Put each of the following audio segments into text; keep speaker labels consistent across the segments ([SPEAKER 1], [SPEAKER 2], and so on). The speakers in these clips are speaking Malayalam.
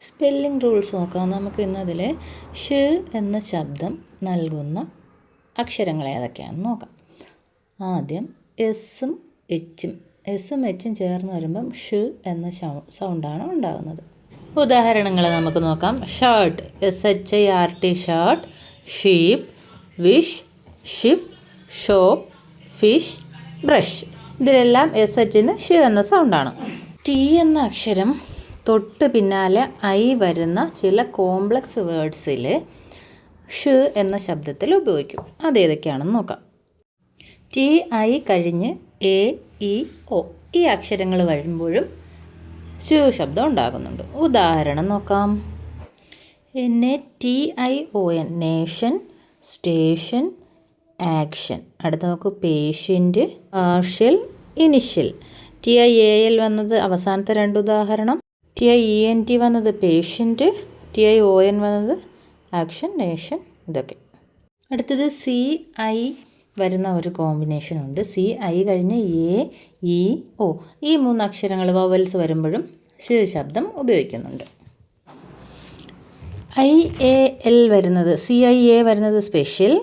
[SPEAKER 1] സ്പെല്ലിംഗ് റൂൾസ് നോക്കാം. നമുക്ക് ഇന്നതിൽ ഷ് എന്ന ശബ്ദം നൽകുന്ന അക്ഷരങ്ങൾ ഏതൊക്കെയാണെന്ന് നോക്കാം. ആദ്യം എസ്സും എച്ചും ചേർന്ന് വരുമ്പം ഷ് എന്ന സൗണ്ടാണ് ഉണ്ടാകുന്നത്. ഉദാഹരണങ്ങൾ നമുക്ക് നോക്കാം. Shirt, SHIRT shirt, sheep, wish, ship, shop, fish, brush. ഇതിലെല്ലാം SHന് ഷ് എന്ന സൗണ്ടാണ്. ടി എന്ന അക്ഷരം തൊട്ട് പിന്നാലെ ഐ വരുന്ന ചില കോംപ്ലക്സ് വേർഡ്സിൽ ഷ് എന്ന ശബ്ദത്തിൽ ഉപയോഗിക്കും. അതേതൊക്കെയാണെന്ന് നോക്കാം. TI കഴിഞ്ഞ് AEO ഈ അക്ഷരങ്ങൾ വരുമ്പോഴും ഷ് ശബ്ദം ഉണ്ടാകുന്നുണ്ട്. ഉദാഹരണം നോക്കാം. NATION nation, station, action. അടുത്ത നോക്കൂ. Patient, partial, initial. TIAL വന്നത് അവസാനത്തെ രണ്ട് ഉദാഹരണം. TIENT വന്നത് പേഷ്യൻ്റ്, TION വന്നത് ആക്ഷൻ, നേഷൻ. ഇതൊക്കെ. അടുത്തത് CI വരുന്ന ഒരു കോമ്പിനേഷൻ ഉണ്ട്. CI കഴിഞ്ഞ് AEO ഈ മൂന്ന് അക്ഷരങ്ങൾ വവൽസ് വരുമ്പോഴും ഷ് ശബ്ദം ഉപയോഗിക്കുന്നുണ്ട്. IAL വരുന്നത് CIA വരുന്നത് special,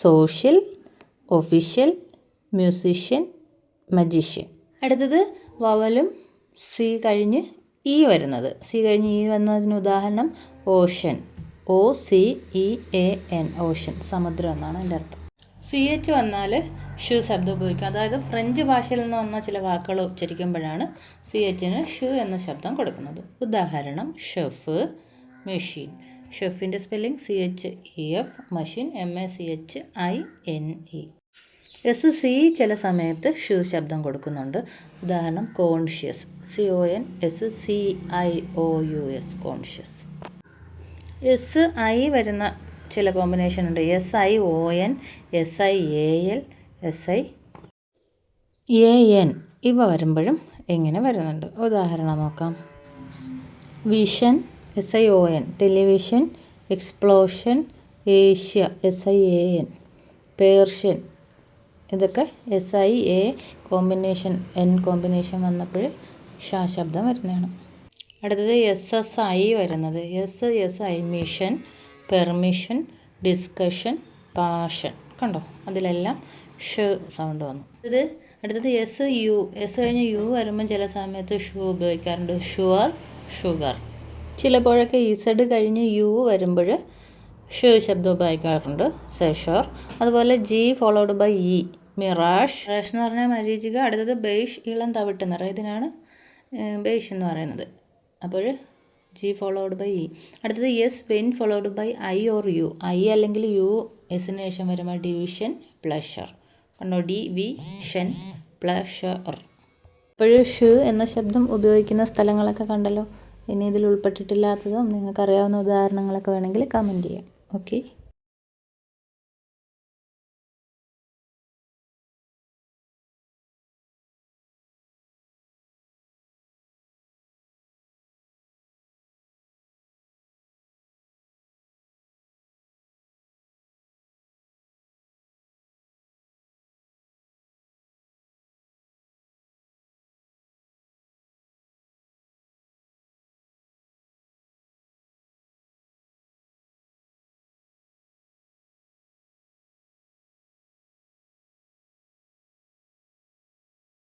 [SPEAKER 1] social, official, musician, magician. അടുത്തത് വവലും സി കഴിഞ്ഞ് ഇ വരുന്നത്. സി കഴിഞ്ഞ് ഇ വന്നതിന് ഉദാഹരണം ഓഷൻ, OCEAN ഓഷൻ, സമുദ്രം എന്നാണ് എൻ്റെ അർത്ഥം. CH വന്നാൽ ഷ് ശബ്ദം ഉപയോഗിക്കും. അതായത് ഫ്രഞ്ച് ഭാഷയിൽ നിന്ന് വന്ന ചില വാക്കുകൾ ഉച്ചരിക്കുമ്പോഴാണ് CHന് ഷ് എന്ന ശബ്ദം കൊടുക്കുന്നത്. ഉദാഹരണം ഷെഫ്, മെഷീൻ. ഷെഫിൻ്റെ spelling CHEF, machine MACHINE. SC ചില സമയത്ത് ഷ് ശബ്ദം കൊടുക്കുന്നുണ്ട്. ഉദാഹരണം കോൺഷ്യസ്, CONSCIOUS കോൺഷ്യസ്. SI വരുന്ന ചില കോമ്പിനേഷൻ ഉണ്ട്. SION, SIAL, SIAN ഇവ വരുമ്പോഴും എങ്ങനെ വരുന്നുണ്ട്. ഉദാഹരണം നോക്കാം. Vision, SION, television, explosion, Asia, SIAN, Persian. ഇതൊക്കെ SIA കോമ്പിനേഷൻ, N കോമ്പിനേഷൻ വന്നപ്പോൾ ഷ ശബ്ദം വരുന്നതാണ്. അടുത്തത് SSI വരുന്നത്. SSI mission, permission, discussion, passion. കണ്ടോ, അതിലെല്ലാം ഷ് സൗണ്ട് വന്നു. അടുത്തത് SU. S കഴിഞ്ഞ് U വരുമ്പം ചില സമയത്ത് ഷു ഉപയോഗിക്കാറുണ്ട്. Sure, sugar. ചിലപ്പോഴൊക്കെ Z കഴിഞ്ഞ് U വരുമ്പോൾ ഷ് ശബ്ദം ഉപയോഗിക്കാറുണ്ട്. സെഷർ. അതുപോലെ G followed by E, mirage. Mirage എന്ന് പറഞ്ഞാൽ മരീചിക. അടുത്തത് ബെയ്ഷ്, ഇളം തവിട്ട് നിറം. ഇതിനാണ് ബെയ്ഷ് എന്ന് പറയുന്നത്. അപ്പോൾ G ഫോളോഡ് ബൈ E. അടുത്തത് S when followed by I or U. I അല്ലെങ്കിൽ U എസിന് ശേഷം വരുമ്പോൾ ഡിവിഷൻ, പ്ലഷർ. കണ്ടോ, ഡിവിഷൻ, പ്ലഷർ. അപ്പോൾ ഷ് എന്ന ശബ്ദം ഉപയോഗിക്കുന്ന സ്ഥലങ്ങളൊക്കെ കണ്ടല്ലോ. ഇനി ഇതിൽ ഉൾപ്പെട്ടിട്ടില്ലാത്തതും നിങ്ങൾക്കറിയാവുന്ന ഉദാഹരണങ്ങളൊക്കെ വേണമെങ്കിൽ കമൻറ്റ് ചെയ്യാം. ഓക്കെ.